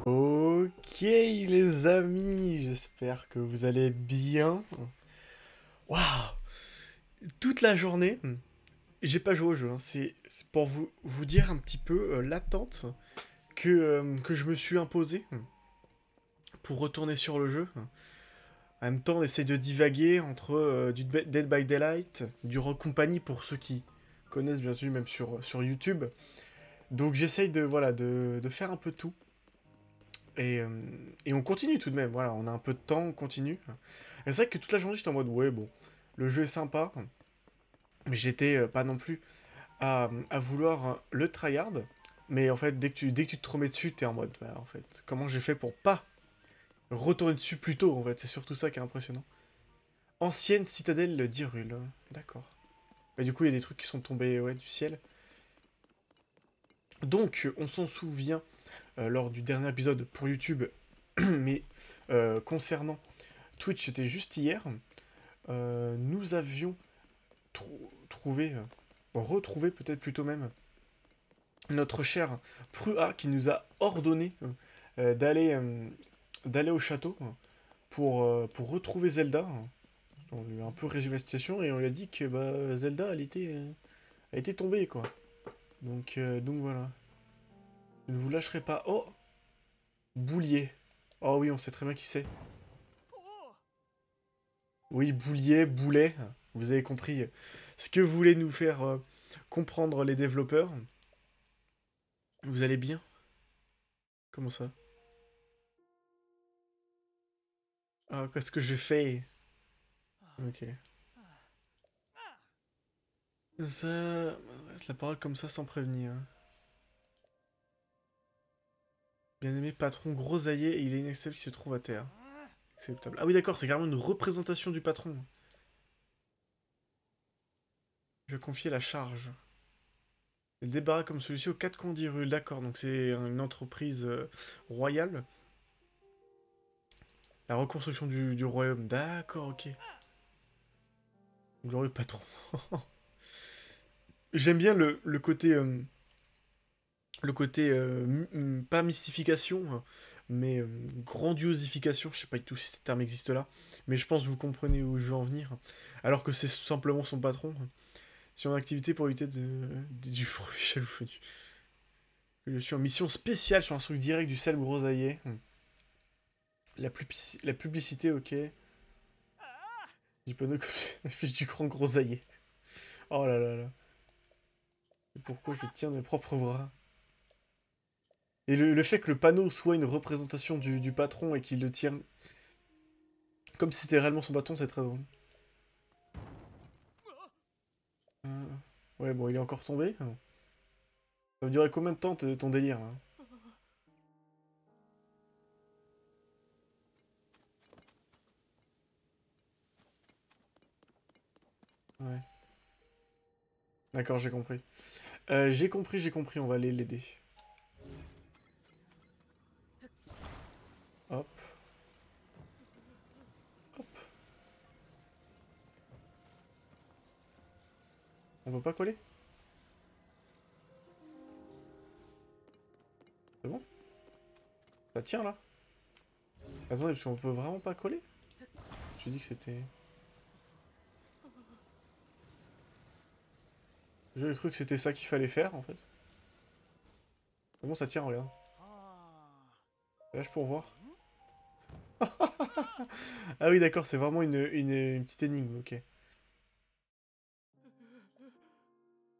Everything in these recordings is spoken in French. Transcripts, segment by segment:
Ok les amis, j'espère que vous allez bien. Waouh, toute la journée, j'ai pas joué au jeu, hein. C'est pour vous dire un petit peu l'attente que je me suis imposée pour retourner sur le jeu. En même temps, on essaie de divaguer entre du Dead by Daylight, du Rock Company pour ceux qui connaissent bien sûr, même sur YouTube. Donc j'essaye de faire un peu tout. Et, euh, et on continue tout de même, voilà, on a un peu de temps, on continue. Et c'est vrai que toute la journée j'étais en mode ouais bon, le jeu est sympa, mais j'étais pas non plus à vouloir le tryhard. Mais en fait dès que tu te remets dessus, t'es en mode bah en fait, comment j'ai fait pour pas retourner dessus plus tôt en fait, c'est surtout ça qui est impressionnant. Ancienne citadelle d'Hyrule, d'accord. Et du coup il y a des trucs qui sont tombés ouais, du ciel. Donc on s'en souvient lors du dernier épisode pour YouTube, mais concernant Twitch c'était juste hier. Nous avions trouvé, retrouvé peut-être plutôt même, notre cher Prua qui nous a ordonné d'aller au château pour retrouver Zelda. On lui a un peu résumé la situation et on lui a dit que bah, Zelda elle était tombée quoi. Donc voilà. Je ne vous lâcherai pas. Oh, Boulier. Oh oui, on sait très bien qui c'est. Oui, Boulier, Boulet. Vous avez compris ce que voulaient nous faire comprendre les développeurs. Vous allez bien? Comment ça? Ah, qu'est-ce que je fais? Ok. Ça... La parole comme ça sans prévenir. Bien-aimé patron grosaillé et il est inacceptable qu'il se trouve à terre. Acceptable. Ah oui d'accord, c'est carrément une représentation du patron. Je vais confier la charge. Le débarras comme celui-ci aux 4 coins d'Hyrule. D'accord, donc c'est une entreprise royale. La reconstruction du royaume. D'accord, ok. Glorieux patron. J'aime bien le côté pas mystification, mais grandiosification, je sais pas du tout si ce terme existe là, mais je pense que vous comprenez où je veux en venir, alors que c'est simplement son patron, sur une activité pour éviter du bruit chalophonie. Je suis en mission spéciale sur un truc direct du sel grosaillé. La publicité, ok. Du panneau comme la fiche du grand grosaillé. Oh là là là. Et pourquoi je tiens de mes propres bras? Et le fait que le panneau soit une représentation du patron et qu'il le tire comme si c'était réellement son bâton, c'est très drôle. Euh, Ouais, bon, il est encore tombé. Ça va durer combien de temps ton délire là? Ouais. D'accord, j'ai compris. J'ai compris, on va aller l'aider. Hop, hop. On peut pas coller? C'est bon? Ça tient là? Attendez, parce qu'on peut vraiment pas coller? Tu dis que c'était... J'avais cru que c'était ça qu'il fallait faire en fait. C'est bon, ça tient, regarde. Lâche pour voir. Ah oui, d'accord, c'est vraiment une petite énigme, ok.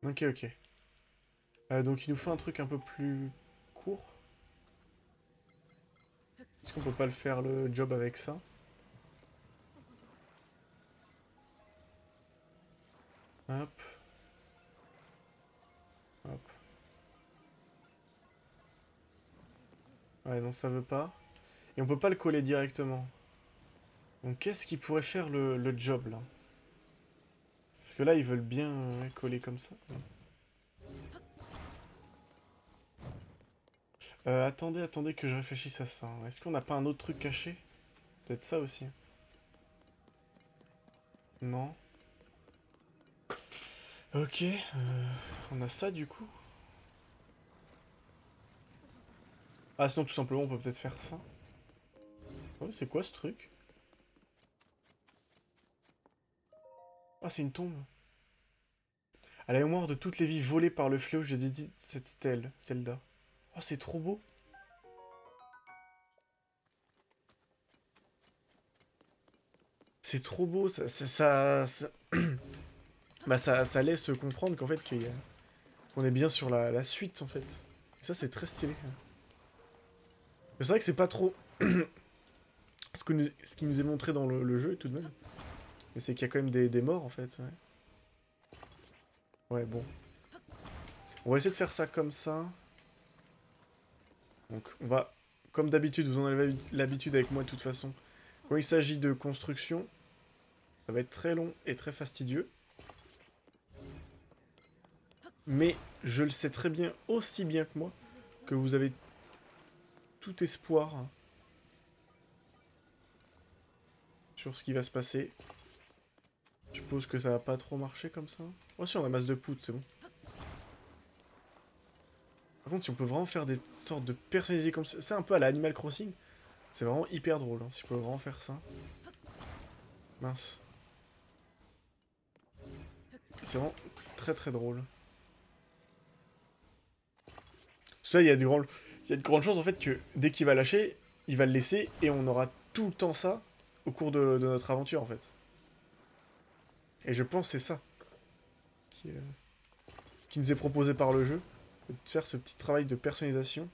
Ok, ok. Donc il nous faut un truc un peu plus court. Est-ce qu'on peut pas le faire le job avec ça? Hop, hop. Ouais, non, ça veut pas. Et on peut pas le coller directement. Donc qu'est-ce qui pourrait faire le job là? Parce que là, ils veulent bien coller comme ça. Attendez, attendez que je réfléchisse à ça, hein. Est-ce qu'on n'a pas un autre truc caché? Peut-être ça aussi. Non. Ok, on a ça du coup. Ah, sinon, tout simplement, on peut peut-être faire ça. Ouais, c'est quoi ce truc? Ah, c'est une tombe. À la mémoire de toutes les vies volées par le fléau, je dédie cette stèle, Zelda. Oh, c'est trop beau. C'est trop beau, bah, ça laisse comprendre qu'en fait, qu'on est bien sur la suite, en fait. Et ça, c'est très stylé. Mais c'est vrai que c'est pas trop ce qui nous est montré dans le jeu, tout de même. Mais c'est qu'il y a quand même des morts, en fait. Ouais, bon. On va essayer de faire ça comme ça. Donc, on va, comme d'habitude, vous en avez l'habitude avec moi de toute façon. Quand il s'agit de construction, ça va être très long et très fastidieux. Mais je le sais très bien, aussi bien que moi, que vous avez tout espoir sur ce qui va se passer. Je suppose que ça va pas trop marcher comme ça. Oh si, on a masse de poudre, c'est bon. Par contre, si on peut vraiment faire des sortes de personnalisés comme ça, c'est un peu à la Animal Crossing, c'est vraiment hyper drôle, hein, si on peut vraiment faire ça. Mince. C'est vraiment très très drôle. Ça, il y a de grandes chances en fait que dès qu'il va lâcher, il va le laisser et on aura tout le temps ça au cours de notre aventure en fait. Et je pense que c'est ça qui nous est proposé par le jeu, de faire ce petit travail de personnalisation.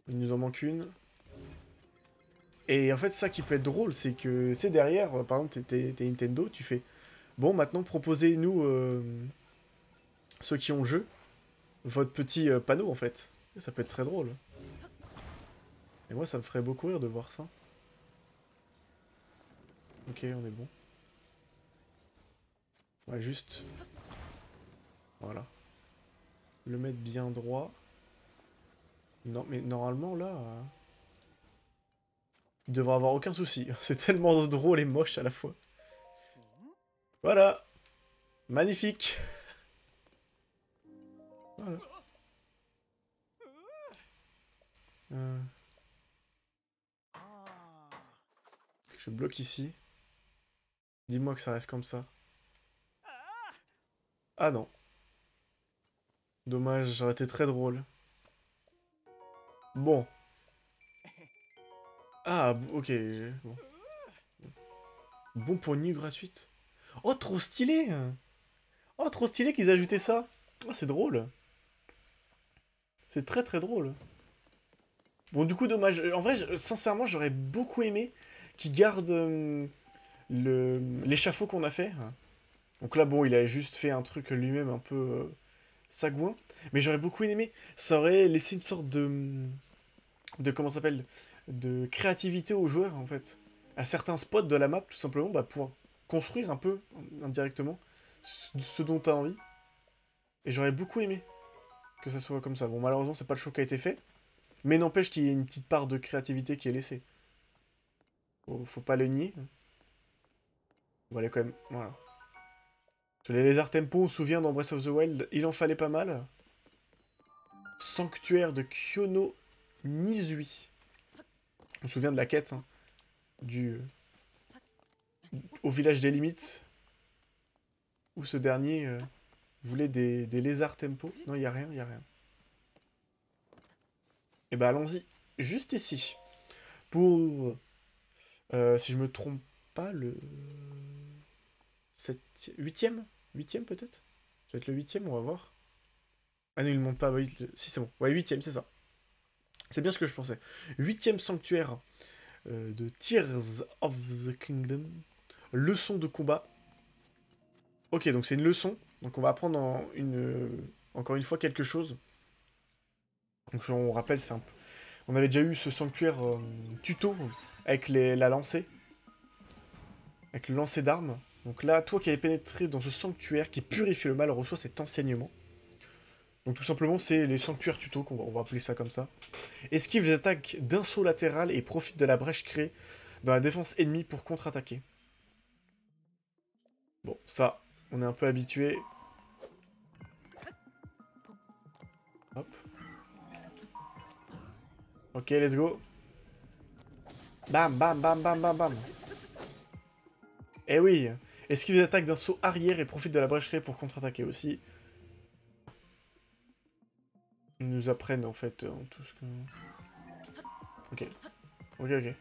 Il nous en manque une. Et en fait, ça qui peut être drôle, c'est que c'est derrière, par exemple, t'es Nintendo, tu fais bon, maintenant proposez-nous, ceux qui ont le jeu, votre petit panneau en fait. Et ça peut être très drôle. Et moi, ça me ferait beaucoup rire de voir ça. Ok, on est bon. Ouais, juste. Voilà. Le mettre bien droit. Non, mais normalement, là... il devrait avoir aucun souci. C'est tellement drôle et moche à la fois. Voilà. Magnifique. Voilà. Euh, je bloque ici. Dis-moi que ça reste comme ça. Ah non. Dommage, ça aurait été très drôle. Bon. Ah, ok. Bon. Bon pour une nuit gratuite. Oh, trop stylé. Oh, trop stylé qu'ils aient ajouté ça. Oh, c'est drôle. C'est très très drôle. Bon, du coup, dommage. En vrai, sincèrement, j'aurais beaucoup aimé qu'ils gardent l'échafaud qu'on a fait. Donc là, bon, il a juste fait un truc lui-même un peu sagouin. Mais j'aurais beaucoup aimé. Ça aurait laissé une sorte de comment ça s'appelle, de créativité aux joueurs, en fait. À certains spots de la map, tout simplement, bah, pour construire un peu, indirectement, ce dont tu as envie. Et j'aurais beaucoup aimé que ça soit comme ça. Bon, malheureusement, c'est pas le choix qui a été fait. Mais n'empêche qu'il y ait une petite part de créativité qui est laissée. Faut pas le nier. On va aller quand même... Voilà. Sur les lézards tempo, on se souvient dans Breath of the Wild, il en fallait pas mal. Sanctuaire de Kyono Nizui. On se souvient de la quête, hein, au village des limites, où ce dernier voulait des lézards tempo. Non, il y a rien, il y a rien. Et bah allons-y, juste ici. Pour, si je me trompe pas, le 8ème 8ème peut-être? Ça va être le 8ème, on va voir. Ah non, il ne monte pas, bah oui, si c'est bon. Ouais, 8ème, c'est ça. C'est bien ce que je pensais. 8ème sanctuaire de Tears of the Kingdom. Leçon de combat. Ok, donc c'est une leçon. Donc on va apprendre encore une fois quelque chose. Donc on rappelle, on avait déjà eu ce sanctuaire tuto avec la lancée. Avec le lancer d'armes. Donc là, toi qui avais pénétré dans ce sanctuaire qui purifie le mal reçoit cet enseignement. Donc tout simplement, c'est les sanctuaires tuto, on va appeler ça comme ça. Esquive les attaques d'un saut latéral et profite de la brèche créée dans la défense ennemie pour contre-attaquer. Bon, ça, on est un peu habitué. Hop. Ok, let's go. Bam, bam, bam, bam, bam, bam. Eh oui. Esquive les attaques d'un saut arrière et profite de la brèche créée pour contre-attaquer aussi. Ils nous apprennent en fait tout ce que... Ok. Ok, ok.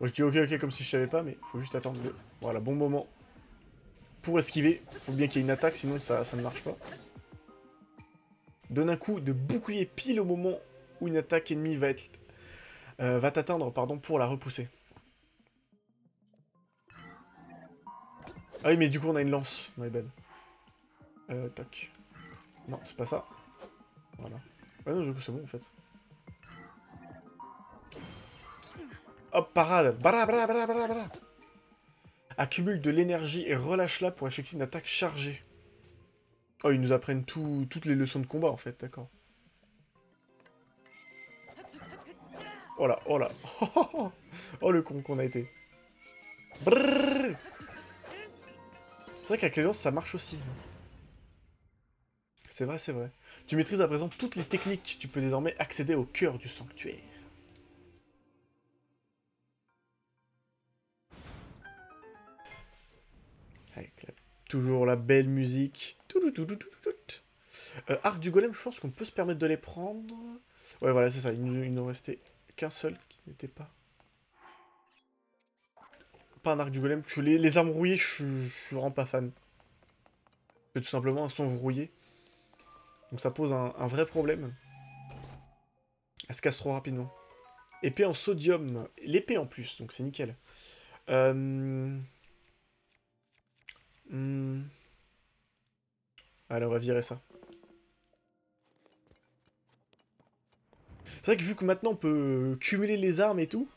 Moi je dis ok, ok comme si je savais pas, mais faut juste attendre le... Voilà, bon moment. Pour esquiver. Faut bien qu'il y ait une attaque, sinon ça ne marche pas. Donne un coup de bouclier pile au moment où une attaque ennemie va t'atteindre, pardon, pour la repousser. Ah oui, mais du coup on a une lance. My bad. Tac. Non, c'est pas ça. Voilà. Ah non, du coup c'est bon en fait. Hop, parade. Bra bra bra bra bra. Accumule de l'énergie et relâche-la pour effectuer une attaque chargée. Oh, ils nous apprennent toutes les leçons de combat en fait, d'accord. Oh là, oh là. Oh le con qu'on a été. Brrr. C'est vrai qu'avec les lances ça marche aussi. C'est vrai, c'est vrai. Tu maîtrises à présent toutes les techniques. Tu peux désormais accéder au cœur du sanctuaire. Avec toujours la belle musique. Arc du golem, je pense qu'on peut se permettre de les prendre. Ouais, voilà, c'est ça. Il nous restait qu'un seul qui n'était pas. Pas un arc du golem. Les armes rouillées, je suis vraiment pas fan. C'est tout simplement un son rouillé. Donc ça pose un vrai problème. Elle se casse trop rapidement. Épée en sodium. L'épée en plus, donc c'est nickel. Allez, on va virer ça. C'est vrai que vu que maintenant on peut cumuler les armes et tout,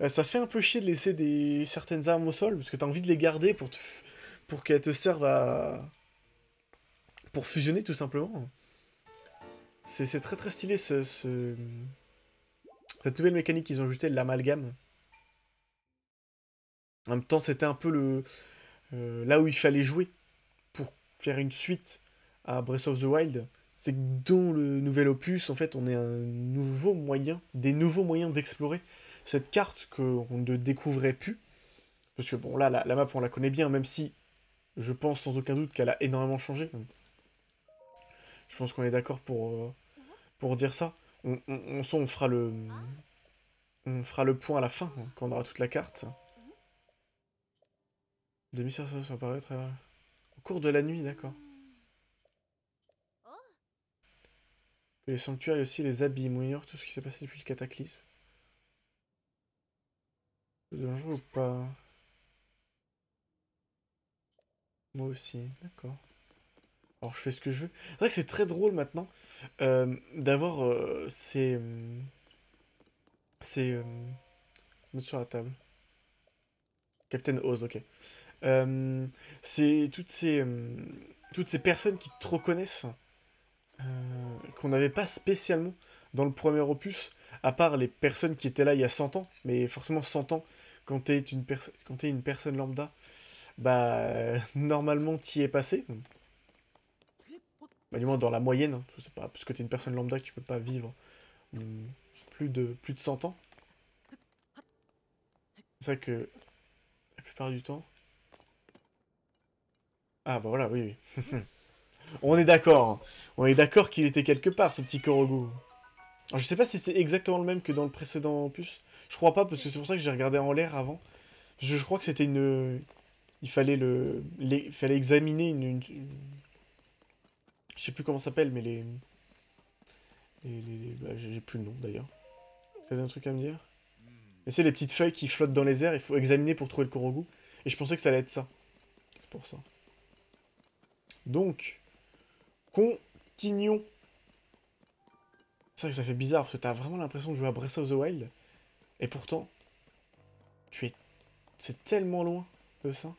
ça fait un peu chier de laisser certaines armes au sol, parce que t'as envie de les garder pour qu'elles te servent pour fusionner tout simplement. C'est très très stylé cette nouvelle mécanique qu'ils ont ajoutée, l'amalgame. En même temps, c'était un peu là où il fallait jouer pour faire une suite à Breath of the Wild. C'est que dans le nouvel opus, en fait, on est des nouveaux moyens d'explorer cette carte qu'on ne découvrait plus. Parce que bon, là, la map, on la connaît bien, même si je pense sans aucun doute qu'elle a énormément changé. Je pense qu'on est d'accord pour dire ça. On fera le point à la fin, hein, quand on aura toute la carte. 2500 ça paraît très mal. Au cours de la nuit, d'accord. Les sanctuaires et aussi les abîmes. On ignore tout ce qui s'est passé depuis le cataclysme. C'est dangereux ou pas? Moi aussi, d'accord. Alors je fais ce que je veux. C'est vrai que c'est très drôle maintenant d'avoir ces notes sur la table. Captain Oz, ok. C'est toutes ces personnes qui te reconnaissent, qu'on n'avait pas spécialement dans le premier opus, à part les personnes qui étaient là il y a 100 ans, mais forcément 100 ans, quand t'es une personne lambda, bah normalement t'y es passé. Bah, du moins dans la moyenne, hein. Je sais pas, parce que t'es une personne lambda que tu peux pas vivre plus de 100 ans. C'est vrai que la plupart du temps... Ah bah voilà, oui, oui. On est d'accord, hein. On est d'accord qu'il était quelque part, ce petit Korogu. Alors, je sais pas si c'est exactement le même que dans le précédent opus. Je crois pas, parce que c'est pour ça que j'ai regardé en l'air avant. Parce que je crois que c'était une... Il fallait il fallait examiner Je sais plus comment ça s'appelle, mais bah, j'ai plus le nom, d'ailleurs. T'as un truc à me dire? Mais c'est les petites feuilles qui flottent dans les airs, il faut examiner pour trouver le Korogu. Et je pensais que ça allait être ça. C'est pour ça. Donc, continuons. C'est vrai que ça fait bizarre, parce que t'as vraiment l'impression de jouer à Breath of the Wild. Et pourtant, tu es... C'est tellement loin de ça.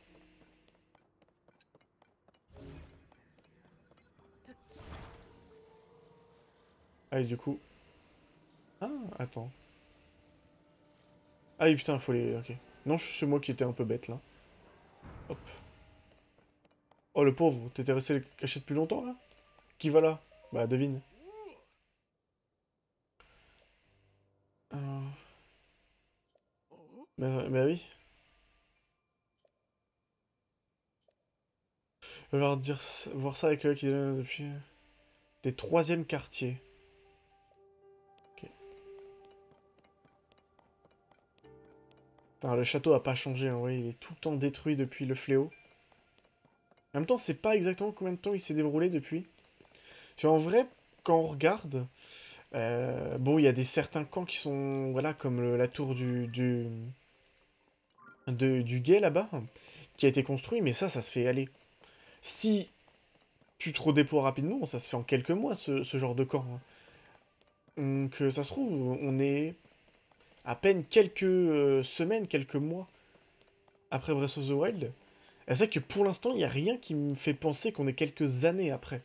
Ah, et du coup... Ah, attends. Ah oui, putain, il faut les... Ok. Non, c'est moi qui étais un peu bête, là. Hop. Oh, le pauvre, t'étais resté caché depuis longtemps, là? Qui va là? Bah, devine. Bah oui. Il va falloir voir ça avec le qui est depuis... Des troisièmes quartiers. Ok. Putain, le château a pas changé, hein, ouais, il est tout le temps détruit depuis le fléau. En même temps, c'est pas exactement combien de temps il s'est déroulé depuis. Parce qu'en vrai, quand on regarde, bon, il y a des certains camps qui sont, voilà, comme la tour du guet là-bas, qui a été construit, mais ça se fait aller. Si tu te redéploies rapidement, ça se fait en quelques mois, ce genre de camp, hein. Donc, ça se trouve, on est à peine quelques semaines, quelques mois après Breath of the Wild. Et c'est vrai que pour l'instant, il n'y a rien qui me fait penser qu'on est quelques années après.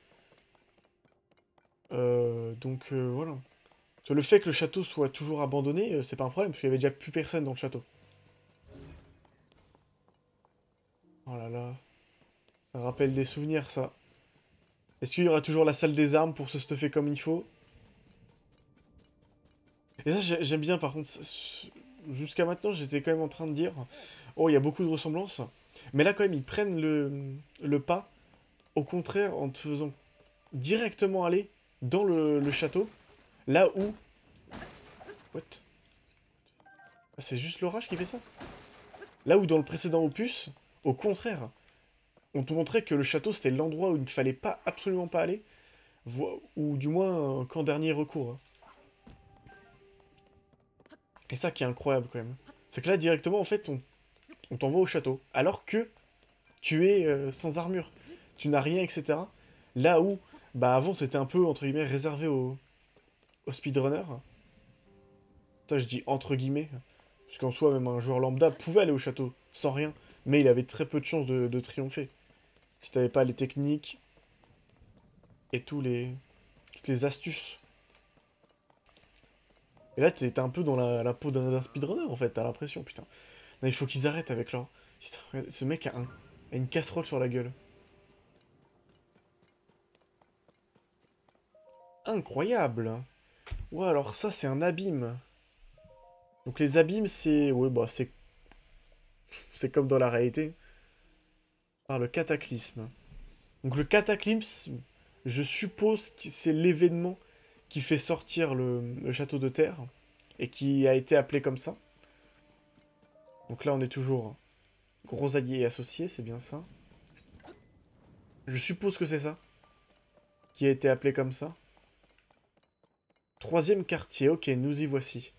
Donc, voilà. Parce que le fait que le château soit toujours abandonné, c'est pas un problème, parce qu'il y avait déjà plus personne dans le château. Oh là là, ça rappelle des souvenirs, ça. Est-ce qu'il y aura toujours la salle des armes pour se stuffer comme il faut? Et ça, j'aime bien, par contre. Jusqu'à maintenant, j'étais quand même en train de dire, oh, il y a beaucoup de ressemblances. Mais là, quand même, ils prennent le pas, au contraire, en te faisant directement aller dans le château, là où... What? Ah, c'est juste l'orage qui fait ça? Là où dans le précédent opus, au contraire, on te montrait que le château c'était l'endroit où il ne fallait pas absolument pas aller, ou du moins qu'en dernier recours, hein. Et ça qui est incroyable quand même. C'est que là directement en fait on t'envoie au château, alors que tu es sans armure, tu n'as rien, etc. Là où, bah avant c'était un peu entre guillemets réservé aux speedrunners. Ça je dis entre guillemets, parce qu'en soi même un joueur lambda pouvait aller au château sans rien, mais il avait très peu de chances de triompher. Si t'avais pas les techniques et toutes les astuces. Et là, t'es un peu dans la peau d'un speedrunner, en fait, t'as l'impression, putain. Non, il faut qu'ils arrêtent avec leur... Putain, regarde, ce mec a une casserole sur la gueule. Incroyable! Ouais, alors ça, c'est un abîme. Donc les abîmes, c'est... Ouais, bah, c'est comme dans la réalité. Par le cataclysme. Donc le cataclysme, je suppose que c'est l'événement qui fait sortir le château de terre, et qui a été appelé comme ça. Donc là, on est toujours gros alliés et associés, c'est bien ça. Je suppose que c'est ça, qui a été appelé comme ça. Troisième quartier, ok, nous y voici.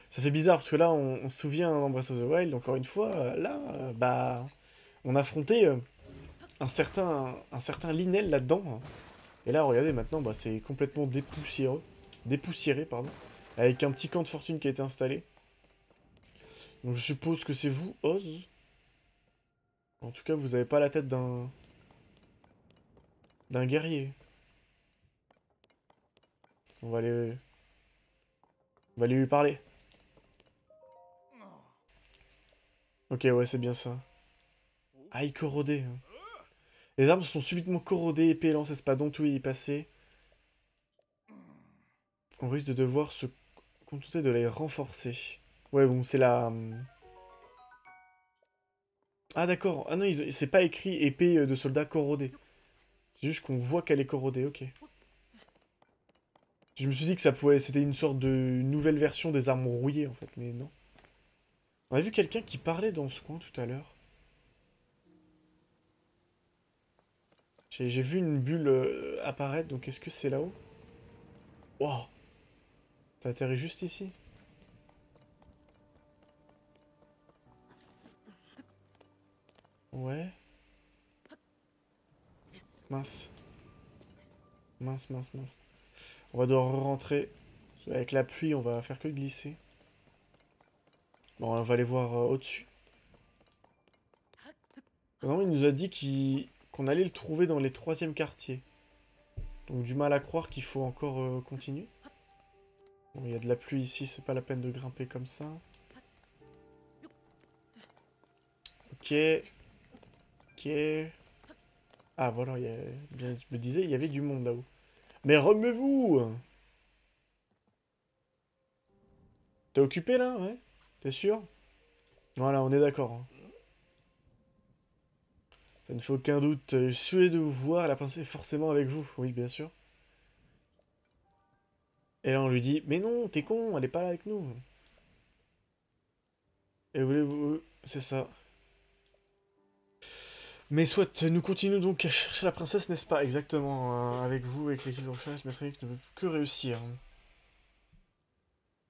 Ça fait bizarre, parce que là, on se souvient dans Breath of the Wild, encore une fois, là, bah... On affrontait un certain Linel là-dedans, hein. Et là, regardez, maintenant, bah, c'est complètement dépoussiéré, pardon. Avec un petit camp de fortune qui a été installé. Donc je suppose que c'est vous, Oz. En tout cas, vous avez pas la tête d'un guerrier. On va aller... On va aller lui parler. Ok, ouais, c'est bien ça. Ah, il corrodait, hein. Les armes sont subitement corrodées, épée, lance, espadon, tout y est passé. On risque de devoir se contenter de les renforcer. Ouais, bon, c'est la... Ah, d'accord. Ah non, c'est pas écrit épée de soldat corrodée. C'est juste qu'on voit qu'elle est corrodée, ok. Je me suis dit que ça pouvait... C'était une sorte de nouvelle version des armes rouillées, en fait, mais non. On a vu quelqu'un qui parlait dans ce coin tout à l'heure. J'ai vu une bulle apparaître, donc est-ce que c'est là-haut? Wow! Ça atterrit juste ici. Ouais. Mince. Mince, mince, mince. On va devoir rentrer. Avec la pluie, on va faire que glisser. Bon, on va aller voir au-dessus. Non, il nous a dit qu'on allait le trouver dans les troisièmes quartiers. Donc du mal à croire qu'il faut encore continuer. Bon, il y a de la pluie ici, c'est pas la peine de grimper comme ça. Ok. Ok. Ah voilà, bien, je me disais, il y avait du monde là-haut. Mais remuez-vous! T'es occupé là, ouais? T'es sûr? Voilà, on est d'accord, hein. Ça ne fait aucun doute. Je suis de vous voir, la princesse est forcément avec vous. Oui, bien sûr. Et là, on lui dit, mais non, t'es con, elle est pas là avec nous. Et voulez-vous... C'est ça. Mais soit, nous continuons donc à chercher la princesse, n'est-ce pas? Exactement. Avec vous, avec l'équipe de recherche, Maître Eric ne peut que réussir.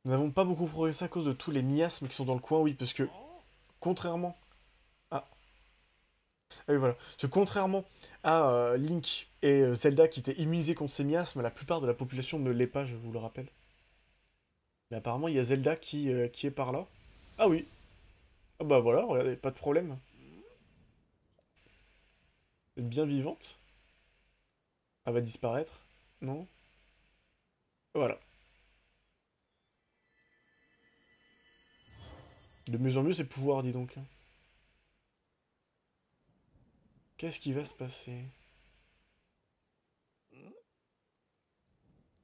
Nous n'avons pas beaucoup progressé à cause de tous les miasmes qui sont dans le coin, oui, parce que, contrairement... Ah, ah oui, voilà. Parce que contrairement à Link et Zelda qui étaient immunisés contre ces miasmes, la plupart de la population ne l'est pas, je vous le rappelle. Mais apparemment, il y a Zelda qui est par là. Ah oui. Ah bah voilà, regardez, pas de problème. Elle est bien vivante. Elle va disparaître. Non? Voilà. De mieux en mieux, ses pouvoirs, dis donc. Qu'est-ce qui va se passer?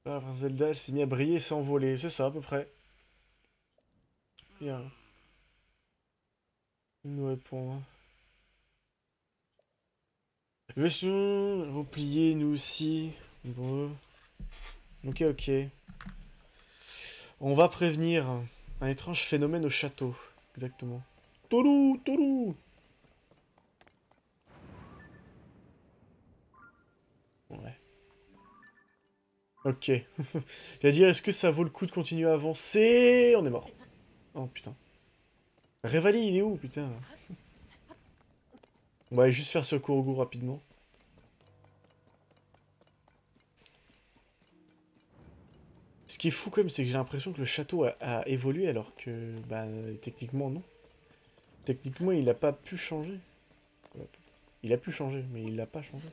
Ah, la princesse Zelda, elle s'est mise à briller et s'est envolée. C'est ça, à peu près. Bien. Il nous répond. Vachon, replier, nous aussi. Bon. Ok, ok. On va prévenir un étrange phénomène au château. Exactement. Toru, Toru. Ouais. Ok. J'allais dire, est-ce que ça vaut le coup de continuer à avancer? On est mort. Oh putain. Revali, il est où, putain? On va aller juste faire ce Kurogu rapidement. Ce qui est fou quand même, c'est que j'ai l'impression que le château a évolué alors que, bah, techniquement non. Techniquement, il n'a pas pu changer. Il a pu changer, mais il n'a pas changé.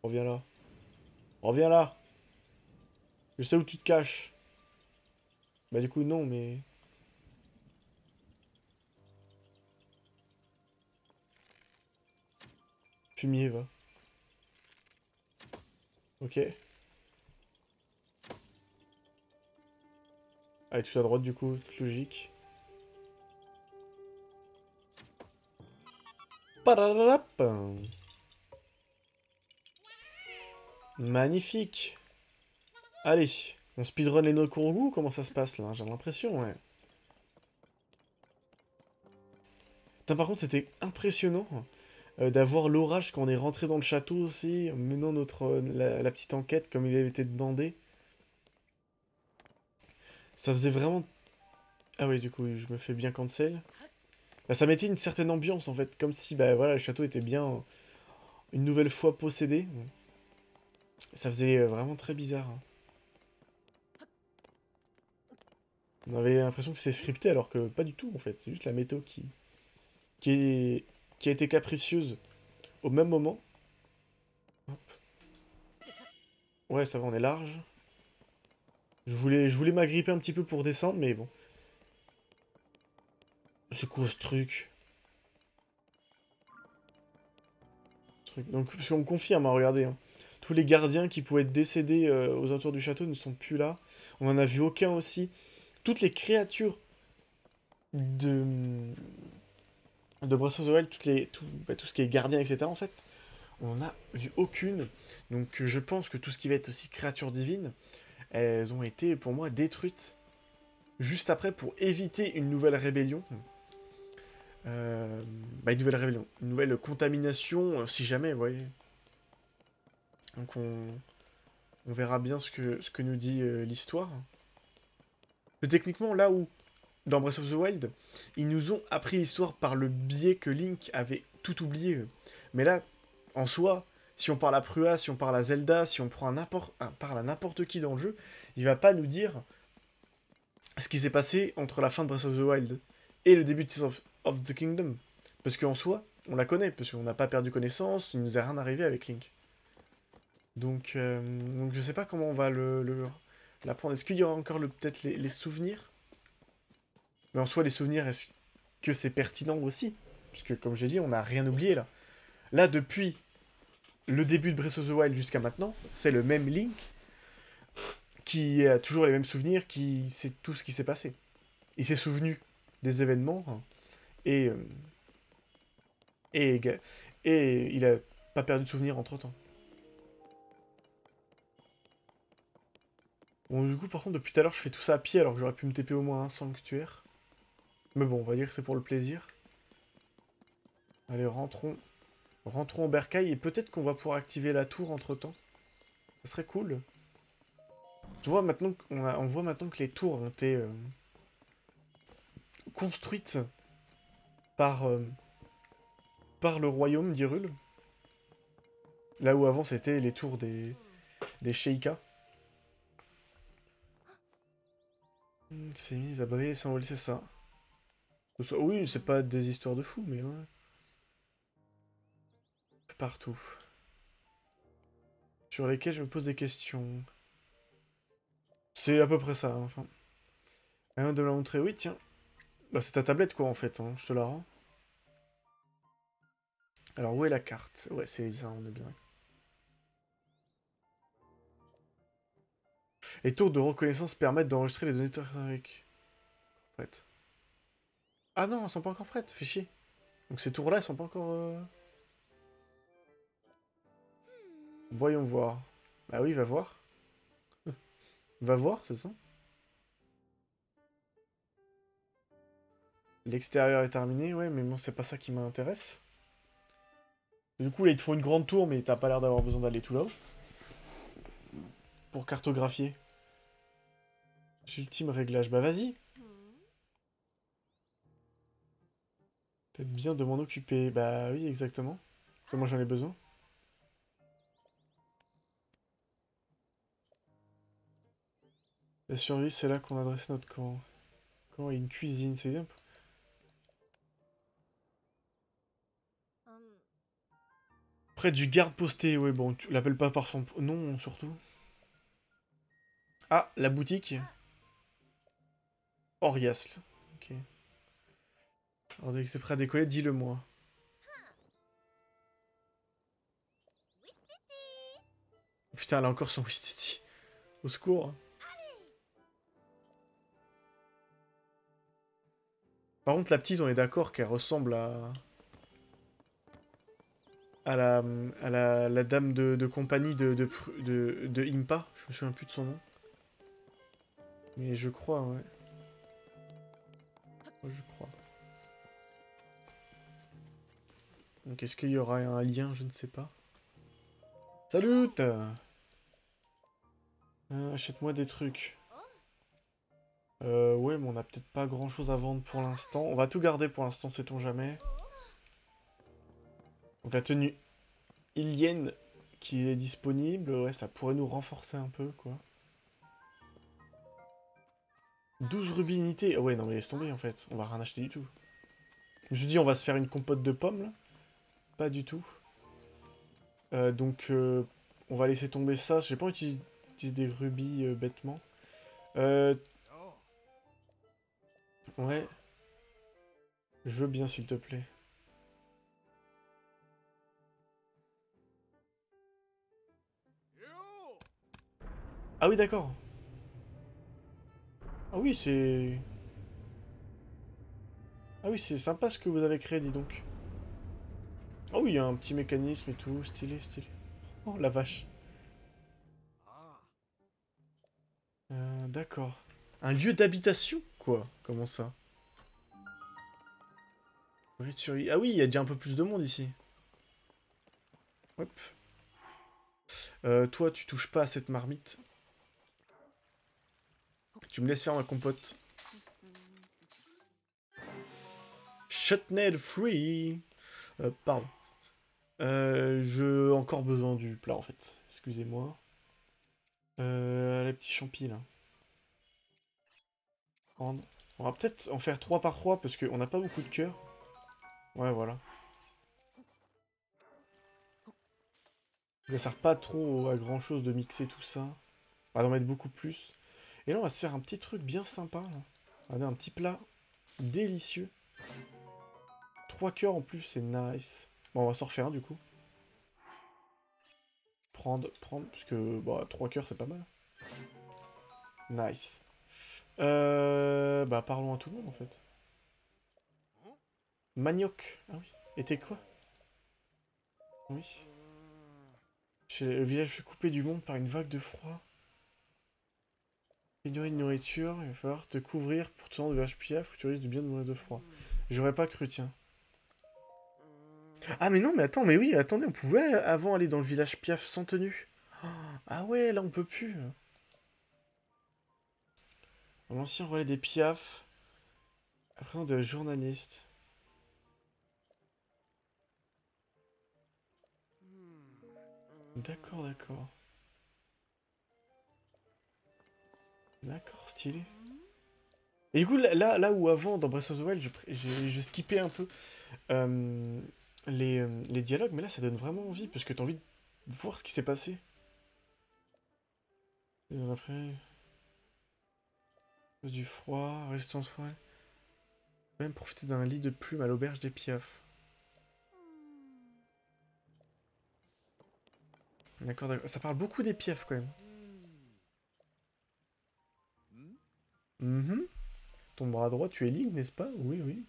Reviens là. Reviens là. Je sais où tu te caches. Bah du coup, non, mais... Fumier, va. Ok. Allez, tout à droite, du coup, toute logique. Pararap. Magnifique. Allez, on speedrun les Nokurogu. Comment ça se passe, là? J'ai l'impression, ouais. Putain, par contre, c'était impressionnant d'avoir l'orage quand on est rentré dans le château aussi, menant la petite enquête comme il avait été demandé. Ça faisait vraiment... Ah oui, du coup, je me fais bien cancel. Bah, ça mettait une certaine ambiance, en fait, comme si, bah voilà, le château était bien une nouvelle fois possédé. Ça faisait vraiment très bizarre, hein. On avait l'impression que c'était scripté, alors que pas du tout, en fait. C'est juste la météo qui, est, qui a été capricieuse au même moment. Hop. Ouais, ça va, on est large. Je voulais m'agripper un petit peu pour descendre, mais bon. C'est quoi ce truc? Donc, parce qu'on me confirme, hein, regardez. Hein. Tous les gardiens qui pouvaient être décédés aux alentours du château ne sont plus là. On en a vu aucun aussi. Toutes les créatures de, de Breath of the Wild, tout ce qui est gardien, etc. En fait, on n'en a vu aucune. Donc je pense que tout ce qui va être aussi créature divine, elles ont été pour moi détruites juste après pour éviter une nouvelle rébellion. Une nouvelle rébellion, une nouvelle contamination, si jamais, vous voyez. Donc on verra bien ce que nous dit l'histoire. Mais techniquement, là où, dans Breath of the Wild, ils nous ont appris l'histoire par le biais que Link avait tout oublié. Mais là, en soi, si on parle à Prua, si on parle à Zelda, si on parle à n'importe qui dans le jeu, il va pas nous dire ce qui s'est passé entre la fin de Breath of the Wild et le début de Tears of the Kingdom. Parce qu'en soi, on la connaît, parce qu'on n'a pas perdu connaissance, il nous est rien arrivé avec Link. Donc je sais pas comment on va l'apprendre. Est-ce qu'il y aura encore peut-être les souvenirs? Mais en soi, les souvenirs, est-ce que c'est pertinent aussi? Parce que comme j'ai dit, on n'a rien oublié là. Là, depuis le début de Breath of the Wild jusqu'à maintenant, c'est le même Link qui a toujours les mêmes souvenirs, qui sait tout ce qui s'est passé. il s'est souvenu des événements, hein, et, et, et il a pas perdu de souvenir entre-temps. Bon, du coup, par contre, depuis tout à l'heure, je fais tout ça à pied alors que j'aurais pu me TP au moins un sanctuaire. Mais bon, on va dire que c'est pour le plaisir. Allez, rentrons. Rentrons au bercail et peut-être qu'on va pouvoir activer la tour entre-temps. Ça serait cool. Tu vois, maintenant on voit maintenant que les tours ont été construites par, par le royaume d'Hyrule. Là où avant c'était les tours des Sheikah. C'est mis à briller sans voler, c'est ça. Oui, c'est pas des histoires de fous, mais ouais. Partout. Sur lesquels je me pose des questions. C'est à peu près ça, hein, enfin. Rien de la montrer, oui, tiens. Bah, c'est ta tablette, quoi, en fait, hein. Je te la rends. Alors, où est la carte? Ouais, c'est ça, on est bien. Les tours de reconnaissance permettent d'enregistrer les données technologiques. Prêtes. Ah non, elles sont pas encore prêtes, fais chier. Donc ces tours-là, elles sont pas encore... Voyons voir. Bah oui, va voir. Va voir, c'est ça. L'extérieur est terminé, ouais, mais bon, c'est pas ça qui m'intéresse. Du coup, là, ils te font une grande tour, mais t'as pas l'air d'avoir besoin d'aller tout là-haut. Pour cartographier. Ultime réglage. Bah vas-y. Peut-être bien de m'en occuper. Bah oui, exactement. Moi, j'en ai besoin. La survie, c'est là qu'on a dressé notre camp. Camp et une cuisine, c'est bien. Près du garde posté, ouais, bon, tu l'appelles pas par son nom, surtout. Ah, la boutique. Oriasle. Ok. Alors, dès que t'es prêt à décoller, dis-le moi. Oh, putain, elle a encore son Wistiti. Au secours. Par contre, la petite, on est d'accord qu'elle ressemble à... la dame de compagnie de Impa. Je me souviens plus de son nom. Mais je crois, ouais. Je crois. Donc est-ce qu'il y aura un lien? Je ne sais pas. Salut! Achète-moi des trucs. Ouais, mais on a peut-être pas grand-chose à vendre pour l'instant. On va tout garder pour l'instant, sait-on jamais. Donc la tenue Ilienne qui est disponible, ouais, ça pourrait nous renforcer un peu, quoi. 12 rubis unités. Ah ouais, non mais laisse tomber, en fait. On va rien acheter du tout. Je dis, on va se faire une compote de pommes, là. Pas du tout. Donc, on va laisser tomber ça. J'ai pas utiliser des rubis bêtement. Ouais. Je veux bien, s'il te plaît. Ah oui, d'accord. Ah oui, c'est... Ah oui, c'est sympa ce que vous avez créé, dis donc. Ah oui, il y a un petit mécanisme et tout. Stylé, stylé. Oh, la vache. D'accord. Un lieu d'habitation? Quoi? Comment ça? Riturie. Ah oui, il y a déjà un peu plus de monde ici. Hop. Toi, tu touches pas à cette marmite. Tu me laisses faire ma compote. Chutney free. Pardon. J'ai encore besoin du plat, en fait. Excusez-moi. Les petits champis, là. Prendre. On va peut-être en faire 3 par 3, parce qu'on n'a pas beaucoup de cœur. Ouais, voilà. Ça sert pas trop à grand-chose de mixer tout ça. On va en mettre beaucoup plus. Et là, on va se faire un petit truc bien sympa, là. Regardez, un petit plat délicieux. 3 cœurs en plus, c'est nice. Bon, on va s'en refaire un, du coup. Prendre, parce que, bah, 3 cœurs, c'est pas mal. Nice. Bah parlons à tout le monde en fait. Manioc. Ah oui. Et t'es quoi? Oui. Le village fut coupé du monde par une vague de froid. Ignorer une nourriture, il va falloir te couvrir pour te rendre de HPF ou tu risques de bien de mourir de froid. J'aurais pas cru, tiens. Ah mais non, mais attends, mais oui, attendez, on pouvait avant aller dans le village Piaf sans tenue. Ah ouais, là on peut plus. L'ancien relais des Piaf. Après, de journaliste. D'accord, d'accord. D'accord, stylé. Et du coup, là où avant, dans Breath of the Wild, je skippais un peu euh, les dialogues, mais là, ça donne vraiment envie, parce que t'as envie de voir ce qui s'est passé. Et après, du froid, résistance froide. Même profiter d'un lit de plumes à l'auberge des Piaf. D'accord, d'accord. Ça parle beaucoup des Piaf, quand même. Mhm. Ton bras droit, tu es Link, n'est-ce pas? Oui, oui.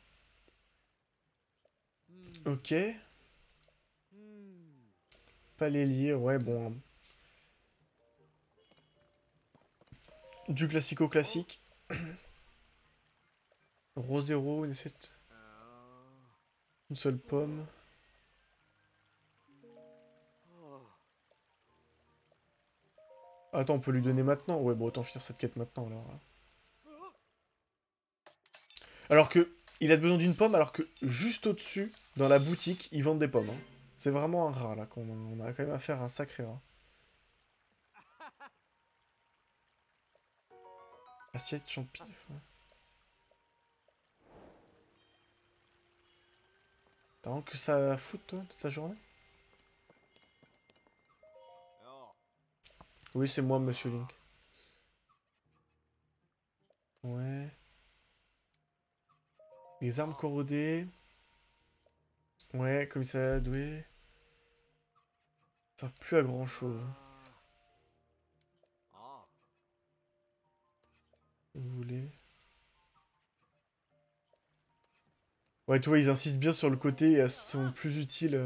Ok. Pas les lire, ouais, bon. Du classico-classique. Rosero, une seule pomme. Attends, on peut lui donner maintenant? Ouais, bon, autant finir cette quête maintenant, alors. Alors que, il a besoin d'une pomme, alors que juste au-dessus, dans la boutique, ils vendent des pommes. Hein. C'est vraiment un rat, là, qu'on on a quand même affaire à un sacré rat. Assiette champi. T'as vraiment que ça à foutre, toi, de ta journée? Oui, c'est moi, Monsieur Link. Ouais. Les armes corrodées. Ouais, comme ça a doué. Ça sert plus à grand chose. Vous voulez. Ouais, tu vois, ils insistent bien sur le côté, elles sont plus utiles.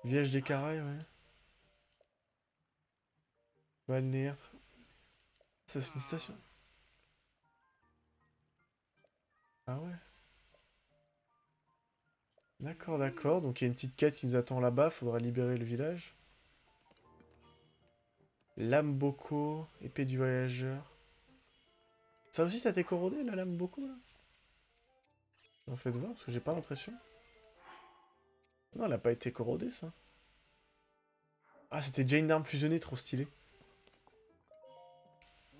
Village des Caraïbes, ouais. Balnéaire. Ça, c'est une station. Ah ouais. D'accord, d'accord. Donc il y a une petite quête qui nous attend là-bas. Faudra libérer le village. Lame Boko, épée du voyageur. Ça aussi, ça t'est corrodé, la lame Boko, là? En fait, voir, parce que j'ai pas l'impression. Non, elle a pas été corrodée, ça. Ah, c'était déjà une arme fusionnée, trop stylé.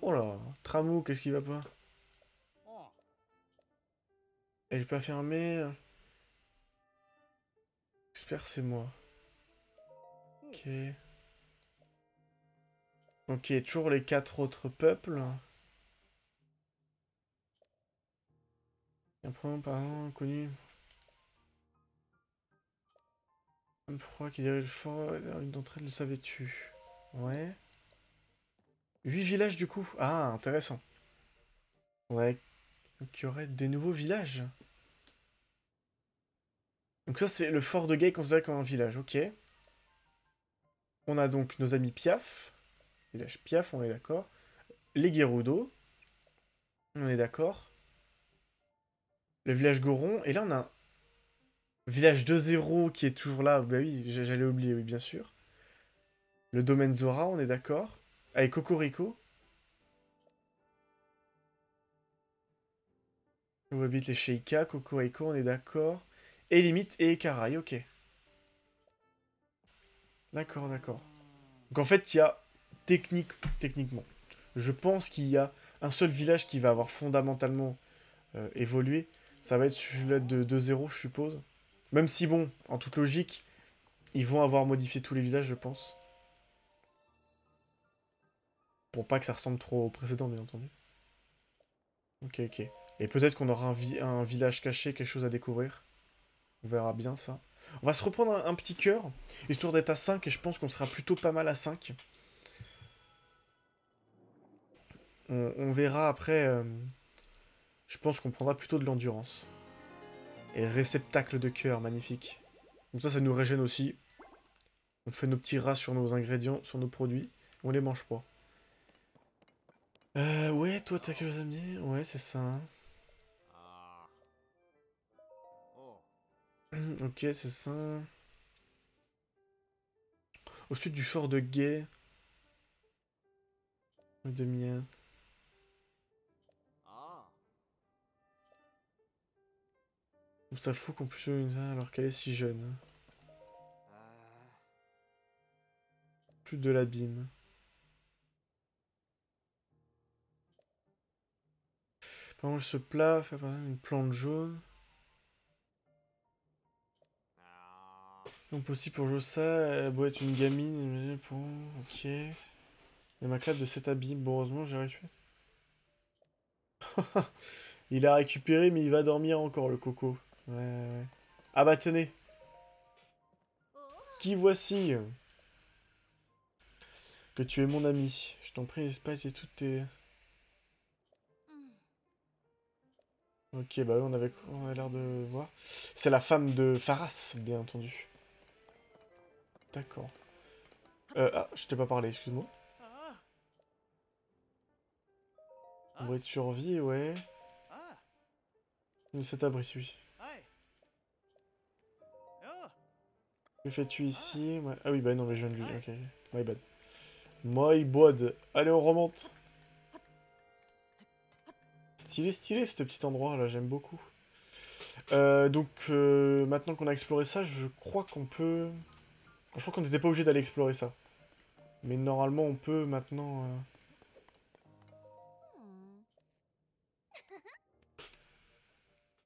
Oh là, Tramou, qu'est-ce qui va pas? Elle est pas fermée. Expert, c'est moi. Ok. Ok, toujours les 4 autres peuples. Un prénom par an inconnu. Un proie qui dirige le fort, une d'entre elles le savais-tu? Ouais. 8 villages du coup. Ah, intéressant. Ouais. Donc il y aurait des nouveaux villages. Donc ça c'est le fort de Gay considéré comme un village, ok. On a donc nos amis Piaf. Village Piaf, on est d'accord. Les Gerudo. On est d'accord. Le village Goron. Et là on a un village 2-0 qui est toujours là. Bah oui, j'allais oublier, oui bien sûr. Le domaine Zora, on est d'accord. Avec Cocorico. Où habitent les Sheikah, Cocorico, on est d'accord. Et limite et Ekarai, ok. D'accord, d'accord. Donc en fait, il y a techniquement, je pense qu'il y a un seul village qui va avoir fondamentalement évolué. Ça va être celui-là de 2-0, je suppose. Même si, bon, en toute logique, ils vont avoir modifié tous les villages, je pense. Pour pas que ça ressemble trop au précédent, bien entendu. Ok, ok. Et peut-être qu'on aura un village caché, quelque chose à découvrir. On verra bien ça. On va se reprendre un petit cœur, histoire d'être à 5, et je pense qu'on sera plutôt pas mal à 5. On verra après. Je pense qu'on prendra plutôt de l'endurance. Et réceptacle de cœur, magnifique. Comme ça nous régène aussi. On fait nos petits rats sur nos ingrédients, sur nos produits. On les mange pas. Ouais, toi t'as quelque chose à me dire? Ouais, c'est ça. Hein. Ok, c'est ça. Au sud du fort de Guet. De Miaz. On ça fout qu'on puisse jouer ça alors qu'elle est si jeune. Plus de l'abîme. Par contre, ce plat fait par exemple une plante jaune. Donc possible pour jouer ça, elle doit être une gamine. Bon, ok. Et ma clap de cet abîme. Bon, heureusement, j'ai récupéré. Il a récupéré, mais il va dormir encore, le coco. Ouais, ouais, ouais. Ah bah tenez. Qui voici? Que tu es mon ami. Je t'en prie, espace et tout tes... Ok, bah oui, on a l'air de voir. C'est la femme de Pharas, bien entendu. D'accord. Ah, je t'ai pas parlé, excuse-moi. Abri de survie, ouais. Mais cet abri, celui. Que fais-tu ici? Ouais. Ah oui, bah non, mais je viens de lui. Ok, my bad. My bad. Allez, on remonte. Stylé, stylé, ce petit endroit, là, j'aime beaucoup. Maintenant qu'on a exploré ça, je crois qu'on peut... Je crois qu'on n'était pas obligé d'aller explorer ça. Mais normalement, on peut maintenant...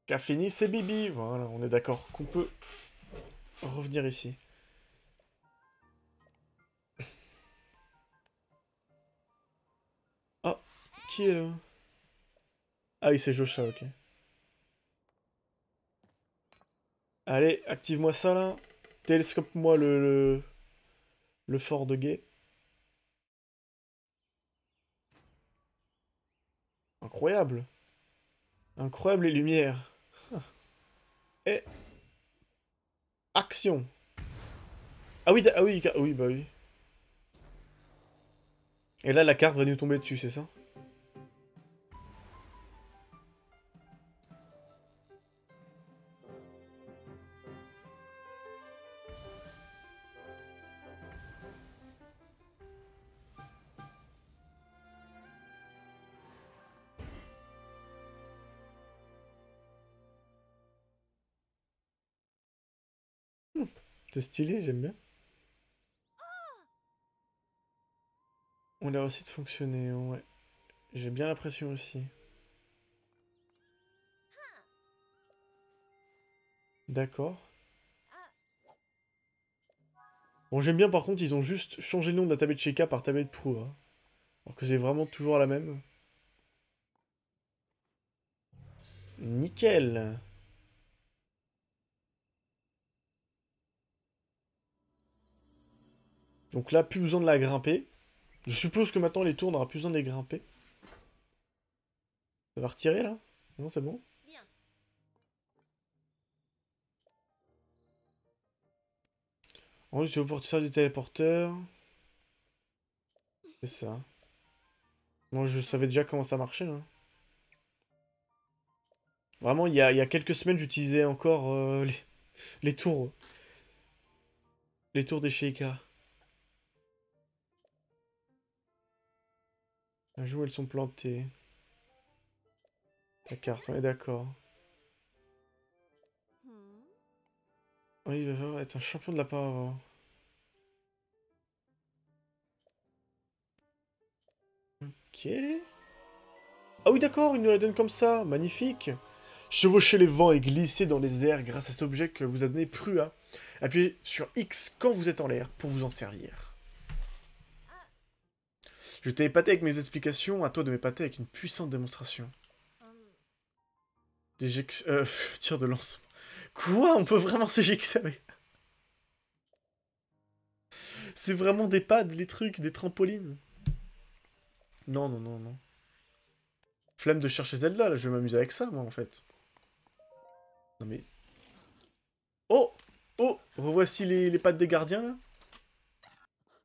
Qu'a fini, c'est Bibi. Voilà, on est d'accord qu'on peut revenir ici. Ah, qui est là? Ah oui, c'est Josha, ok. Allez, active-moi ça, là. Télescope-moi le fort de guet. Incroyable. Incroyable les lumières. Et... Action. Ah oui, ah oui, oui, bah oui. Et là, la carte va nous tomber dessus, c'est ça? C'est stylé, j'aime bien. On a l'air aussi de fonctionner, ouais. J'ai bien l'impression aussi. D'accord. Bon, j'aime bien par contre, ils ont juste changé le nom de la tablette Sheikah par tablette Pro. Hein. Alors que c'est vraiment toujours la même. Nickel. Donc là, plus besoin de la grimper. Je suppose que maintenant les tours, on n'aura plus besoin de les grimper. Ça va retirer là? Non, c'est bon? Ensuite, tu vas pouvoir te servir du téléporteur. C'est ça. Moi, je savais déjà comment ça marchait. Hein. Vraiment, il y a quelques semaines, j'utilisais encore les tours. Les tours des Sheikah. Un jour, elles sont plantées. La carte, on est d'accord. Oui, il va falloir être un champion de la part. Ok. Ah oui, d'accord, il nous la donne comme ça. Magnifique. Chevaucher les vents et glisser dans les airs grâce à cet objet que vous a donné Prua. Appuyez sur X quand vous êtes en l'air pour vous en servir. Je t'ai épaté avec mes explications, à toi de m'épater avec une puissante démonstration. Tir de lancement. Quoi? On peut vraiment s'éjecter avec... C'est vraiment des pads, les trucs, des trampolines. Non, non, non, non. Flemme de chercher Zelda, là, je vais m'amuser avec ça, moi, en fait. Non mais... Oh! Oh! Revoici les pattes des gardiens, là.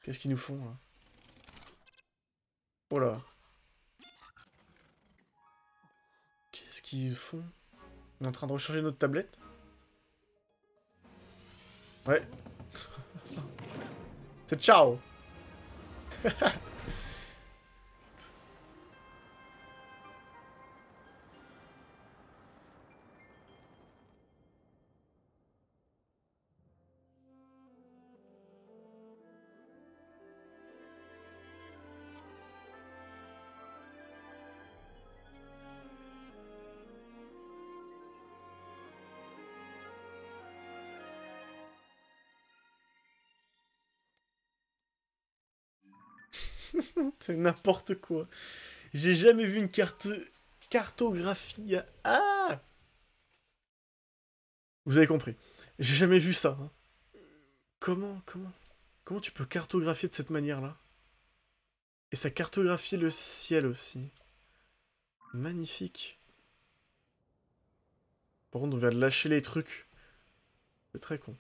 Qu'est-ce qu'ils nous font, là? Oh là. Qu'est-ce qu'ils font? On est en train de recharger notre tablette? Ouais. C'est ciao! C'est n'importe quoi. J'ai jamais vu une cartographie. Ah! Vous avez compris. J'ai jamais vu ça. Hein. Comment tu peux cartographier de cette manière-là? Et ça cartographie le ciel aussi. Magnifique. Par contre, on vient de lâcher les trucs. C'est très con.